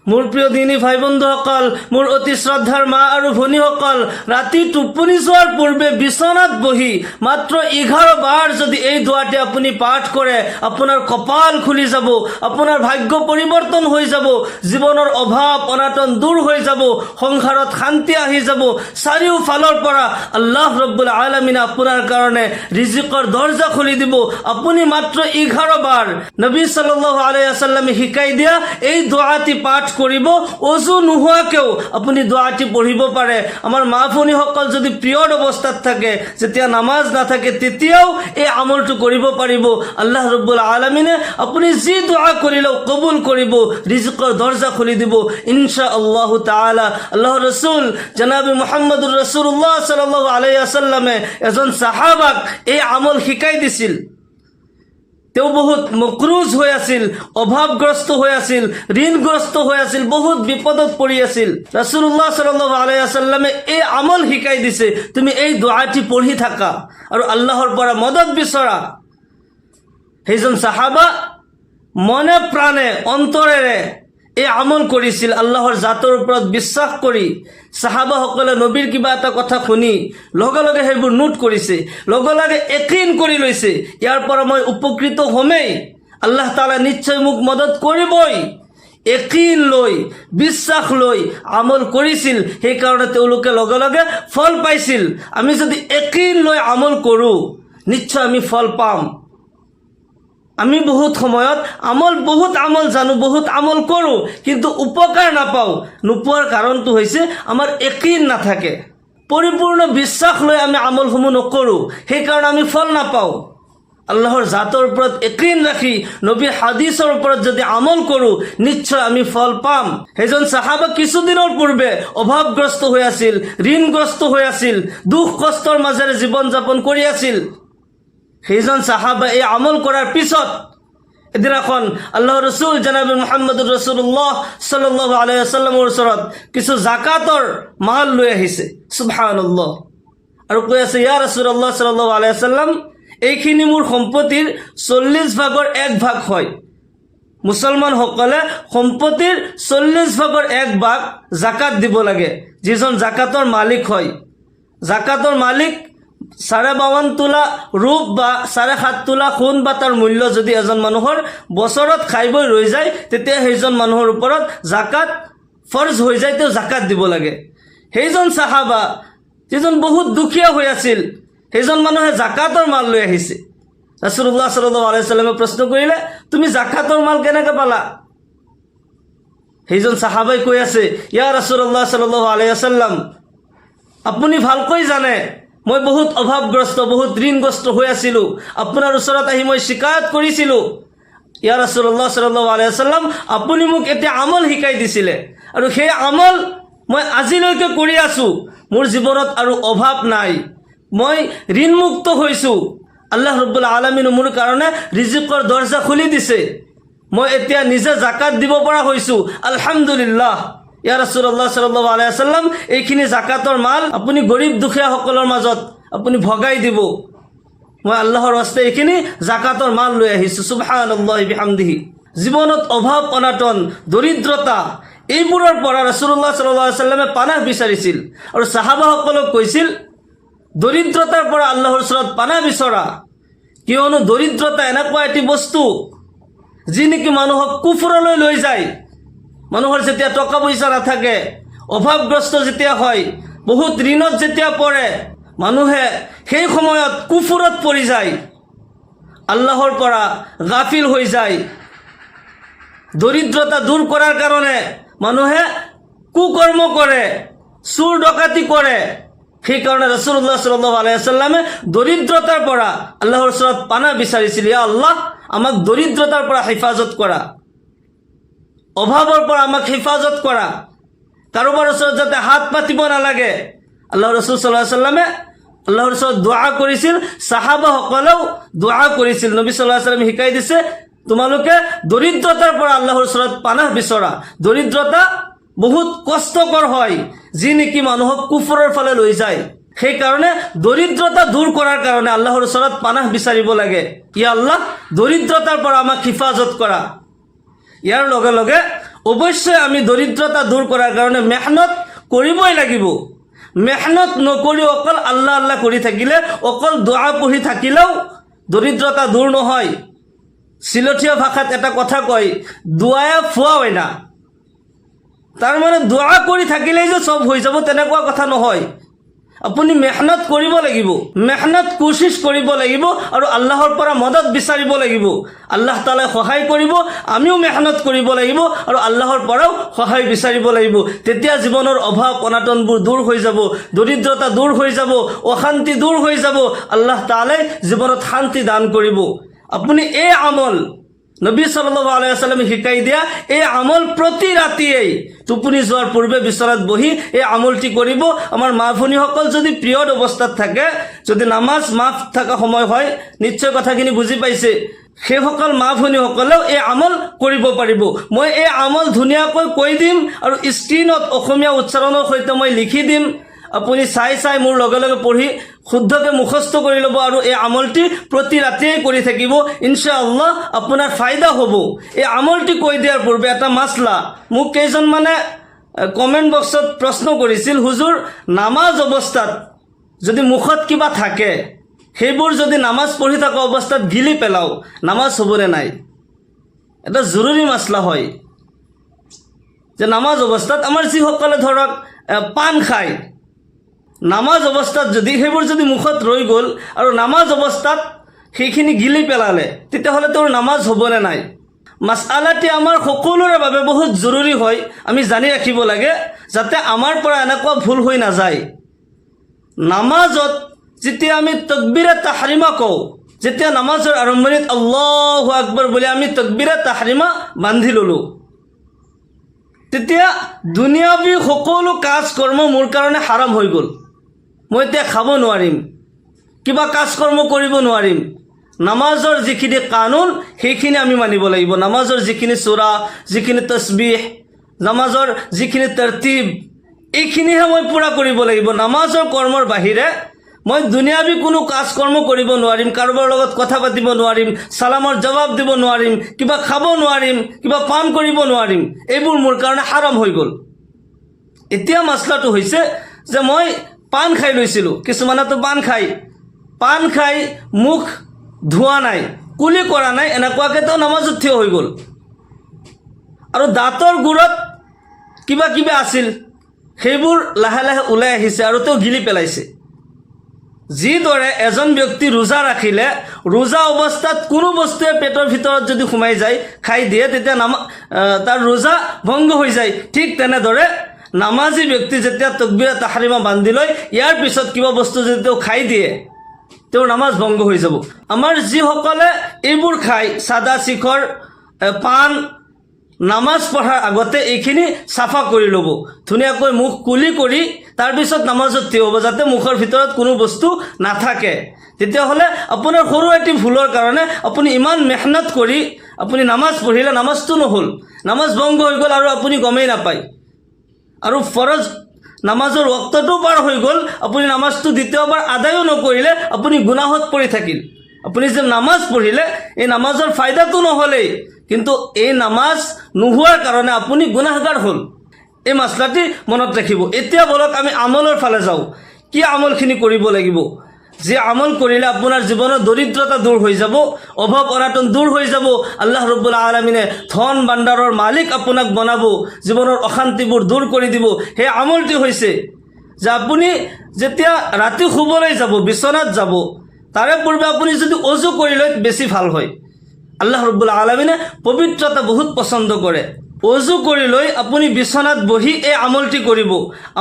মোৰ প্ৰিয় দিনী ভাই বন্ধুসকল, মোৰ অতি শ্ৰদ্ধাৰ মা আৰু ভনীসকল, ৰাতি টোপনি যোৱাৰ পূৰ্বে বিচনাত বহি মাত্ৰ 11 বাৰ যদি এই দোৱাটি আপুনি পাঠ কৰে, আপোনাৰ কপাল খুলি যাব, আপোনাৰ ভাগ্য পৰিৱৰ্তন হৈ যাব, জীৱনৰ অভাৱ অনাটন দূৰ হৈ যাব, সংসাৰত শান্তি আহি যাব, চাৰিওফালৰ পৰা আল্লাহ ৰব্বুল আলামিনে আপোনাৰ কাৰণে ৰিজিকৰ দৰ্জা খুলি দিব। আপুনি মাত্ৰ 11 বাৰ নবী সাল্লাল্লাহু আলাইহি ওয়াসাল্লামে শিকাই দিয়া এই দোৱাটি পাঠ কৰিব, অজু নোহোৱাকেও আপুনি দোৱাটি পঢ়িব পাৰে। আমাৰ মা ভনীসকল যদি পিয়ৰ অৱস্থাত থাকে, যেতিয়া নামাজ নাথাকে, তেতিয়াও এই আমলটো কৰিব পাৰিব। আল্লাহ ৰব্বুল আলামিনে আপুনি যি দোৱা কৰিলেও কবুল কৰিব, ৰিজিকৰ দৰ্জা খুলি দিব ইনশাআল্লাহ তাআলা। আল্লাহ ৰসুল জনাবি মুহাম্মদুৰ ৰাসূলুল্লাহ সাল্লাল্লাহু আলাইহি ওয়াসাল্লামে এজন সাহাবাক এই আমল শিকাই দিছিল। তেওঁ বহুত মকৰুজ হৈ আছিল, অভাৱগ্ৰস্ত হৈ আছিল, ঋণগ্ৰস্ত হৈ আছিল, বহুত বিপদত পৰি আছিল। ৰাসূলুল্লাহ সাল্লাল্লাহু আলাইহি ওয়াসাল্লামে এই আমল শিকাই দিছে, তুমি এই দোৱাটি পঢ়ি থাকা আৰু আল্লাহৰ পৰা মদত বিচৰা। সেইজন সাহাবা মনে প্ৰাণে অন্তৰেৰে এই আমল কৰিছিল, আল্লাহৰ জাতৰ ওপৰত বিশ্বাস কৰি। সাহাবাসকলে নবীৰ কিবা এটা কথা শুনি লগে লগে সেইবোৰ নোট কৰিছে, লগে লগে য়কীন কৰি লৈছে, ইয়াৰ পৰা মই উপকৃত হ'মেই, আল্লাহ তাআলা নিশ্চয় মোক মদত কৰিবই। য়কীন লৈ, বিশ্বাস লৈ আমল কৰিছিল, সেইকাৰণে তেওঁলোকে লগে লগে ফল পাইছিল। আমি যদি য়কীন লৈ আমল কৰোঁ, নিশ্চয় আমি ফল পাম। আমি বহুত সময়ত বহুত আমল জানো, বহুত আমল কৰোঁ, কিন্তু উপকাৰ নাপাওঁ। নোপোৱাৰ কাৰণটো হৈছে আমাৰ য়কীন নাথাকে, পৰিপূৰ্ণ বিশ্বাস লৈ আমি আমলসমূহ নকৰোঁ, সেইকাৰণে আমি ফল নাপাওঁ। আল্লাহৰ জাতৰ ওপৰত য়কীন ৰাখি নবীৰ হাদিছৰ ওপৰত যদি আমল কৰোঁ, নিশ্চয় আমি ফল পাম। সেইজন সাহাবা কিছুদিনৰ পূৰ্বে অভাৱগ্ৰস্ত হৈ আছিল, ঋণগ্ৰস্ত হৈ আছিল, দুখ কষ্টৰ মাজেৰে জীৱন যাপন কৰি আছিল। সেইজন সাহাবা এই আমল কৰাৰ পিছত এদিনাখন আল্লাহ ৰসুল জনাবি মুহাম্মদুৰ ৰাসূলুল্লাহ সাল্লাল্লাহু আলাইহি ওয়াসাল্লামৰ ওচৰত কিছু জাকাতৰ মাল লৈ আহিছে, সুবহানাল্লাহ, আৰু কৈ আছে, ইয়া ৰাসূলুল্লাহ সাল্লাল্লাহু আলাইহি ওয়াসাল্লাম, এইখিনি মোৰ সম্পত্তিৰ 40 ভাগৰ 1 ভাগ হয়। মুছলমানসকলে সম্পত্তিৰ 40 ভাগৰ 1 ভাগ জাকাত দিব লাগে। যিজন জাকাতৰ মালিক হয়, জাকাতৰ মালিক 52.5 তোলা ৰূপ বা 7.5 তোলা সোণ বা তাৰ মূল্য যদি এজন মানুহৰ বছৰত খাই বৈ ৰৈ যায়, তেতিয়া সেইজন মানুহৰ ওপৰত জাকাত ফৰ্জ হৈ যায়, তেওঁ জাকাত দিব লাগে। সেইজন সাহাবা যিজন বহুত দুখীয়া হৈ আছিল, সেইজন মানুহে জাকাতৰ মাল লৈ আহিছে। ৰাসূলুল্লাহ সাল্লাল্লাহু আলাইহি ওয়াসাল্লামে প্ৰশ্ন কৰিলে, তুমি জাকাতৰ মাল কেনেকৈ পালা? সেইজন সাহাবাই কৈ আছে, ইয়া ৰাসূলুল্লাহ সাল্লাল্লাহু আলাইহি ওয়াসাল্লাম, আপুনি ভালকৈ জানে মই বহুত অভাৱগ্ৰস্ত, বহুত ঋণগ্ৰস্ত হৈ আছিলোঁ, আপোনাৰ ওচৰত আহি মই শিকায়ত কৰিছিলোঁ। ইয়া ৰাসূলুল্লাহ সাল্লাল্লাহু আলাইহি ওয়াসাল্লাম, আপুনি মোক এতিয়া আমল শিকাই দিছিলে, আৰু সেই আমল মই আজিলৈকে কৰি আছোঁ। মোৰ জীৱনত আৰু অভাৱ নাই, মই ঋণমুক্ত হৈছোঁ। আল্লাহ ৰব্বুল আলামিনে মোৰ কাৰণে ৰিজিকৰ দৰ্জা খুলি দিছে, মই এতিয়া নিজে জাকাত দিব পৰা হৈছোঁ, আলহামদুলিল্লাহ। ইয়া ৰাসূলুল্লাহ সাল্লাল্লাহু আলাইহি ওয়াসাল্লাম, এইখিনি জাকাতৰ মাল আপুনি গৰীব দুখীয়াসকলৰ মাজত আপুনি ভগাই দিব, মই আল্লাহৰ হস্তে এইখিনি জাকাতৰ মাল লৈ আহিছোঁ, সুবহানাল্লাহি বিহামদিহি। জীৱনত অভাৱ অনাটন, দৰিদ্ৰতা, এইবোৰৰ পৰা ৰাসূলুল্লাহ সাল্লাল্লাহু আলাইহি ওয়াসাল্লামে পানাহ বিচাৰিছিল, আৰু সাহাবাসকলক কৈছিল, দৰিদ্ৰতাৰ পৰা আল্লাহৰ ওচৰত পানাহ বিচৰা, কিয়নো দৰিদ্ৰতা এনেকুৱা এটি বস্তু যি নেকি মানুহক কুফৰলৈ লৈ যায়। মানুহৰ যেতিয়া টকা পইচা নাথাকে, অভাৱগ্ৰস্ত যেতিয়া হয়, বহুত ঋণত যেতিয়া পৰে, মানুহে সেই সময়ত কুফৰত পৰি যায়, আল্লাহৰ পৰা গাফিল হৈ যায়। দৰিদ্ৰতা দূৰ কৰাৰ কাৰণে মানুহে কুকৰ্ম কৰে, চুৰ ডকাতি কৰে। সেইকাৰণে ৰাসূলুল্লাহ সাল্লাল্লাহু আলাইহি ওয়াসাল্লামে দৰিদ্ৰতাৰ পৰা আল্লাহৰ ওচৰত পানাহ বিচাৰিছিল, ইয়া আল্লাহ, আমাক দৰিদ্ৰতাৰ পৰা হেফাজত কৰা, অভাৱৰ পৰা আমাক হেফাজত কৰা, কাৰোবাৰ ওচৰত যাতে হাত পাতিব নালাগে। আল্লাহ ৰসুল সাল্লাল্লাহু আলাইহি ওয়াসাল্লামে আল্লাহৰ ওচৰত দোৱা কৰিছিল, সাহাবাসকলেও দোৱা কৰিছিল। নবী সাল্লাল্লাহু আলাইহি ওয়াসাল্লামে শিকাই দিছে, তোমালোকে দৰিদ্ৰতাৰ পৰা আল্লাহৰ ওচৰত পানাহ বিচৰা। দৰিদ্ৰতা বহুত কষ্টকৰ হয়, যি নেকি মানুহক কুফৰৰ ফালে লৈ যায়। সেইকাৰণে দৰিদ্ৰতা দূৰ কৰাৰ কাৰণে আল্লাহৰ ওচৰত পানাহ বিচাৰিব লাগে, ইয়া আল্লাহ, দৰিদ্ৰতাৰ পৰা আমাক হিফাজত কৰা। ইয়াৰ লগে লগে অৱশ্যে আমি দৰিদ্ৰতা দূৰ কৰাৰ কাৰণে মেহনত কৰিবই লাগিব। মেহনত নকৰি অকল আল্লাহ আল্লাহ কৰি থাকিলে, অকল দোৱা পঢ়ি থাকিলেও দৰিদ্ৰতা দূৰ নহয়। চিলঠীয়া ভাষাত এটা কথা কয়, দোৱায়ে ফুৱা হয় না। তাৰ মানে দোৱা কৰি থাকিলেই যে চব হৈ যাব তেনেকুৱা কথা নহয়। আপুনি মেহনত কৰিব লাগিব, মেহনত কোচিছ কৰিব লাগিব আৰু আল্লাহৰ পৰা মদত বিচাৰিব লাগিব। আল্লাহ তাআলাই সহায় কৰিব, আমিও মেহনত কৰিব লাগিব আৰু আল্লাহৰ পৰাও সহায় বিচাৰিব লাগিব। তেতিয়া জীৱনৰ অভাৱ অনাটনবোৰ দূৰ হৈ যাব, দৰিদ্ৰতা দূৰ হৈ যাব, অশান্তি দূৰ হৈ যাব। আল্লাহ তাআলাই জীৱনত শান্তি দান কৰিব। আপুনি এই আমল নবী সাল্লাল্লাহু আলাইহি ওয়াসাল্লামে শিকাই দিয়া এই আমল প্ৰতি ৰাতিয়েই টোপনি যোৱাৰ পূৰ্বে বিচনাত বহি এই আমলটি কৰিব। আমাৰ মা ভনীসকল যদি পিৰিয়ড অৱস্থাত থাকে, যদি নামাজ মাফ থকা সময় হয়, নিশ্চয় কথাখিনি বুজি পাইছে, সেইসকল মা ভনীসকলেও এই আমল কৰিব পাৰিব। মই এই আমল ধুনীয়াকৈ কৈ দিম আৰু স্ক্ৰীনত অসমীয়া উচ্চাৰণৰ সৈতে মই লিখি দিম। আপুনি চাই চাই মোৰ লগে লগে পঢ়ি শুদ্ধকৈ মুখস্থ কৰি ল'ব আৰু এই আমলটি প্ৰতি ৰাতিয়েই কৰি থাকিব। ইনশাআল্লাহ আপোনাৰ ফায়দা হ'ব। এই আমলটি কৈ দিয়াৰ পূৰ্বে এটা মাছলা, মোক কেইজনমানে কমেণ্ট বক্সত প্ৰশ্ন কৰিছিল, হুজুৰ নামাজ অৱস্থাত যদি মুখত কিবা থাকে, সেইবোৰ যদি নামাজ পঢ়ি থকা অৱস্থাত গিলি পেলাওঁ, নামাজ হ'বনে নাই? এটা জৰুৰী মাছলা হয় যে নামাজ অৱস্থাত আমাৰ যিসকলে ধৰক পাণ খায়, নামাজ অৱস্থাত যদি সেইবোৰ যদি মুখত ৰৈ গ'ল আৰু নামাজ অৱস্থাত সেইখিনি গিলি পেলালে, তেতিয়াহ'লে তেওঁৰ নামাজ হ'বনে নাই? মাছআলাটি আমাৰ সকলোৰে বাবে বহুত জৰুৰী হয়, আমি জানি ৰাখিব লাগে যাতে আমাৰ পৰা এনেকুৱা ভুল হৈ নাযায়। নামাজত যেতিয়া আমি তাকবীৰে তাহৰিমা কওঁ, যেতিয়া নামাজৰ আৰম্ভণিত আল্লাহু আকবৰ বুলি আমি তাকবীৰে তাহৰিমা বান্ধি ল'লোঁ, তেতিয়া দুনিয়াবী সকলো কাজ কৰ্ম মোৰ কাৰণে হাৰাম হৈ গ'ল। মই এতিয়া খাব নোৱাৰিম, কিবা কাজ কৰ্ম কৰিব নোৱাৰিম। নামাজৰ যিখিনি কানুন সেইখিনি আমি মানিব লাগিব। নামাজৰ যিখিনি চূৰা, যিখিনি তসবিহ, নামাজৰ যিখিনি তৰতিব, এইখিনিহে মই পূৰা কৰিব লাগিব। নামাজৰ কৰ্মৰ বাহিৰে মই দুনিয়াবী কোনো কাজ কৰ্ম কৰিব নোৱাৰিম, কাৰোবাৰ লগত কথা পাতিব নোৱাৰিম, চালামৰ জবাব দিব নোৱাৰিম, কিবা খাব নোৱাৰিম, কিবা পান কৰিব নোৱাৰিম। এইবোৰ মোৰ কাৰণে হাৰাম হৈ গ'ল। এতিয়া মাছলাটো হৈছে যে মই পাণ খাই লৈছিলোঁ, কিছুমানেতো পাণ খাই মুখ ধোৱা নাই, কুলি কৰা নাই, এনেকুৱাকৈ নামাজত থিয় হৈ গ'ল। আৰু দাঁতৰ গুৰত কিবা কিবা আছিল, সেইবোৰ লাহে লাহে ওলাই আহিছে আৰু তেওঁ গিলি পেলাইছে। যিদৰে এজন ব্যক্তি ৰোজা ৰাখিলে, ৰোজা অৱস্থাত কোনো বস্তুৱে পেটৰ ভিতৰত যদি সোমাই যায়, খাই দিয়ে, তেতিয়া তাৰ ৰোজা ভংগ হৈ যায়। ঠিক তেনেদৰে নামাজী ব্যক্তি যেতিয়া তাকবীৰে তাহৰিমা বান্ধি লয়, ইয়াৰ পিছত কিবা বস্তু যদি তেওঁ খাই দিয়ে, তেওঁৰ নামাজ ভংগ হৈ যাব। আমাৰ যিসকলে এইবোৰ খায়, চাদা শিখৰ, পাণ, নামাজ পঢ়াৰ আগতে এইখিনি চাফা কৰি ল'ব, ধুনীয়াকৈ মুখ কুলি কৰি তাৰপিছত নামাজত থিয় হ'ব, যাতে মুখৰ ভিতৰত কোনো বস্তু নাথাকে। তেতিয়াহ'লে আপোনাৰ সৰু এটি ভুলৰ কাৰণে আপুনি ইমান মেহনত কৰি আপুনি নামাজ পঢ়িলে, নামাজটো নহ'ল, নামাজ ভংগ হৈ গ'ল আৰু আপুনি গমেই নাপায়। আৰু ফৰজ নামাজৰ ওক্তটো পাৰ হৈ গ'ল, আপুনি নামাজটো দ্বিতীয়বাৰ আদায়ো নকৰিলে, আপুনি গুনাহত পৰি থাকিল। আপুনি যে নামাজ পঢ়িলে, এই নামাজৰ ফায়দাটো নহ'লেই, কিন্তু এই নামাজ নোহোৱাৰ কাৰণে আপুনি গুনাহগাৰ হ'ল। এই মাছলাটি মনত ৰাখিব। এতিয়া বলক আমি আমলৰ ফালে যাওঁ। কি আমলখিনি কৰিব লাগিব? যে আমল কৰিলে আপোনাৰ জীৱনৰ দৰিদ্ৰতা দূৰ হৈ যাব, অভাৱ অনাটন দূৰ হৈ যাব, আল্লাহ ৰব্বুল আলামিনে ধন ভাণ্ডাৰৰ মালিক আপোনাক বনাব, জীৱনৰ অশান্তিবোৰ দূৰ কৰি দিব। সেই আমলটি হৈছে যে আপুনি যেতিয়া ৰাতি শুবলৈ যাব, বিচনাত যাব, তাৰে পূৰ্বে আপুনি যদি অজু কৰি লয় বেছি ভাল হয়। আল্লাহ ৰব্বুল আলামিনে পবিত্ৰতা বহুত পচন্দ কৰে। অজু কৰি লৈ আপুনি বিচনাত বহি এই আমলটি কৰিব।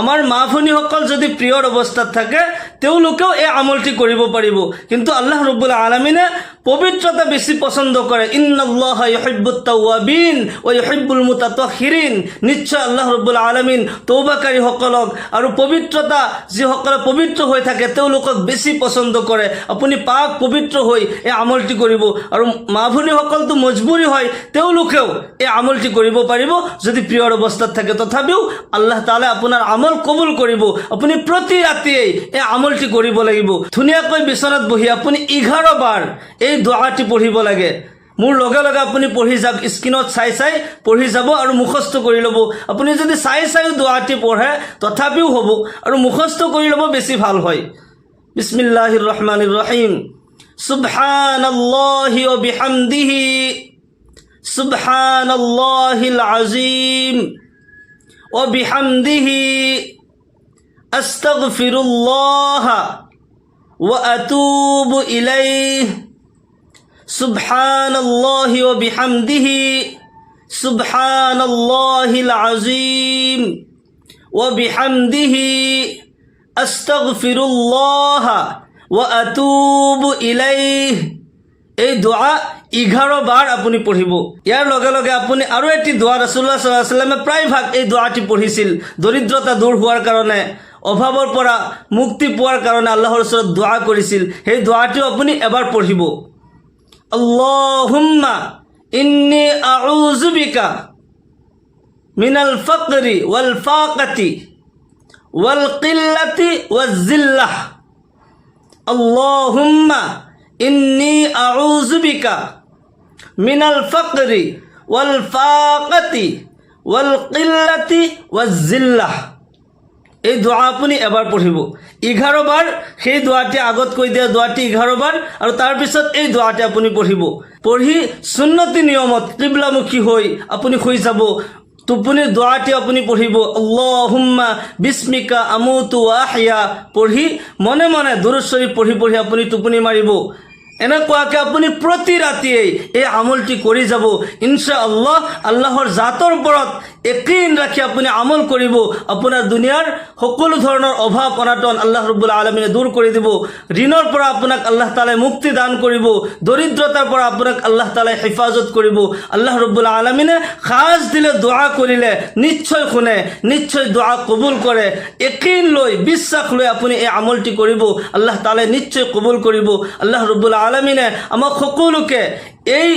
আমাৰ মা ভনীসকল যদি পিৰিয়ড অৱস্থাত থাকে, তেওঁলোকেও এই আমলটি কৰিব পাৰিব। কিন্তু আল্লাহ ৰব্বুল আলামিনে পবিত্ৰতা বেছি পচন্দ কৰে। ইন্নাল্লাহা ইউহিব্বুত তাওয়াবিন ওয়া ইউহিব্বুল মুতাতাহহিৰিন। নিশ্চয় আল্লাহ ৰব্বুল আলামিন তওবাকাৰীসকলক আৰু পবিত্ৰতা যিসকলে পবিত্ৰ হৈ থাকে তেওঁলোকক বেছি পচন্দ কৰে। আপুনি পাক পবিত্ৰ হৈ এই আমলটি কৰিব। আৰু মা ভনীসকলতো মজবুৰি হয়, তেওঁলোকেও এই আমলটি কৰিব পাৰিব যদি পিৰিয়ড অৱস্থাত থাকে। তথাপিও আল্লাহ তাআলা আপোনাৰ আমল কবুল কৰিব। আপুনি প্ৰতি ৰাতিয়েই এই আমলটি কৰিব লাগিব। ধুনীয়াকৈ বিচনাত বহি আপুনি 11 বাৰ এই দোৱাটি পঢ়িব লাগে। মোৰ লগে লগে আপুনি পঢ়ি যাওক, স্ক্ৰীনত চাই চাই পঢ়ি যাব আৰু মুখস্থ কৰি ল'ব। আপুনি যদি চাই চাইও দোৱাটি পঢ়ে তথাপিও হ'ব, আৰু মুখস্থ কৰি ল'ব বেছি ভাল হয়। বিসমিল্লাহিৰ ৰহমানিৰ ৰহিম। সুবহানাল্লাহি ওয়া বিহামদিহি সুবহানাল্লাহিল আযীম ওয়া বিহামদিহি আস্তাগফিরুল্লাহ ওয়া আতুবু ইলাইহি সুবহানাল্লাহি ওয়া বিহামদিহি সুবহানাল্লাহিল আযীম ওয়া বিহামদিহি আস্তাগফিরুল্লাহ ওয়া আতুবু ইলাইহি। এই দোয়া 11 বাৰ আপুনি পঢ়িব। ইয়াৰ লগে লগে আপুনি আৰু এটি দোৱা ৰাসূলুল্লাহ সাল্লাল্লাহু আলাইহি ওয়াসাল্লামে প্ৰায়ভাগ এই দোৱাটি পঢ়িছিল, দৰিদ্ৰতা দূৰ হোৱাৰ কাৰণে, অভাৱৰ পৰা মুক্তি পোৱাৰ কাৰণে আল্লাহৰ ওচৰত দোৱা কৰিছিল। সেই দোৱাটিও আপুনি এবাৰ পঢ়িব। আল্লাহুম্মা ইন্নী আউযু বিকা মিনাল ফাকরি ওয়াল ফাকাতি ওয়াল কিল্লাতি ওয়াজ জিল্লাহ। আল্লাহুম্মা ইন্নী আউযু বিকা মিনাল ফাকরি ওয়াল ফাকাতি ওয়াল কিল্লাতি ওয়াজ জিল্লাহ। এই দোয়া আপুনি এবাৰ পঢ়িব 11 বাৰ। সেই দোৱাটি আগত কৈ দিয়া দোৱাটি 11 বাৰ, আৰু তাৰপিছত এই দোৱাটি আপুনি পঢ়িব। পঢ়ি সুন্নতি নিয়মত কিবলামুখী হৈ আপুনি শুই যাব। টোপনিৰ দোৱাটি আপুনি পঢ়িব। আল্লাহুম্মা বিস্মিকা আমুতু ওয়া আহয়া পঢ়ি মনে মনে দুৰুদ শৰীফ পঢ়ি পঢ়ি আপুনি টোপনি মাৰিব। এনেকুৱাকৈ আপুনি প্ৰতি ৰাতিয়েই এই আমলটি কৰি যাব ইনশাআল্লাহ। আল্লাহৰ জাতৰ ওপৰত ইয়াকিন ৰাখি আপুনি আমল কৰিব, আপোনাৰ দুনিয়াৰ সকলো ধৰণৰ অভাৱ অনাটন আল্লাহ ৰাব্বুল আলামিনে দূৰ কৰি দিব। ঋণৰ পৰা আপোনাক আল্লাহ তাআলাই মুক্তি দান কৰিব, দৰিদ্ৰতাৰ পৰা আপোনাক আল্লাহ তাআলাই হেফাজত কৰিব। আল্লাহ ৰাব্বুল আলামিনে খাজ দিলে দোৱা কৰিলে নিশ্চয় শুনে, নিশ্চয় দোৱা কবুল কৰে। ইয়াকিন লৈ বিশ্বাস লৈ আপুনি এই আমলটি কৰিব, আল্লাহ তাআলাই নিশ্চয় কবুল কৰিব। আল্লাহ ৰাব্বুল আলামিনে আমাক সকলোকে এই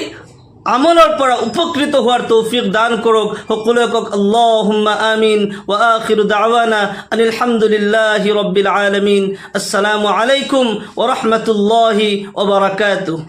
আমলৰ পৰা উপকৃত হোৱাৰ তৌফিক দান কৰক। সকলোৱে কওক আল্লাহুম্মা আমিন। ওয়া আখিৰু দাওয়ানা আনিল হামদুলিল্লাহি ৰাব্বিল আলামিন। আসসালামু আলাইকুম ওয়া ৰাহমাতুল্লাহি ওয়া বাৰাকাতুহু।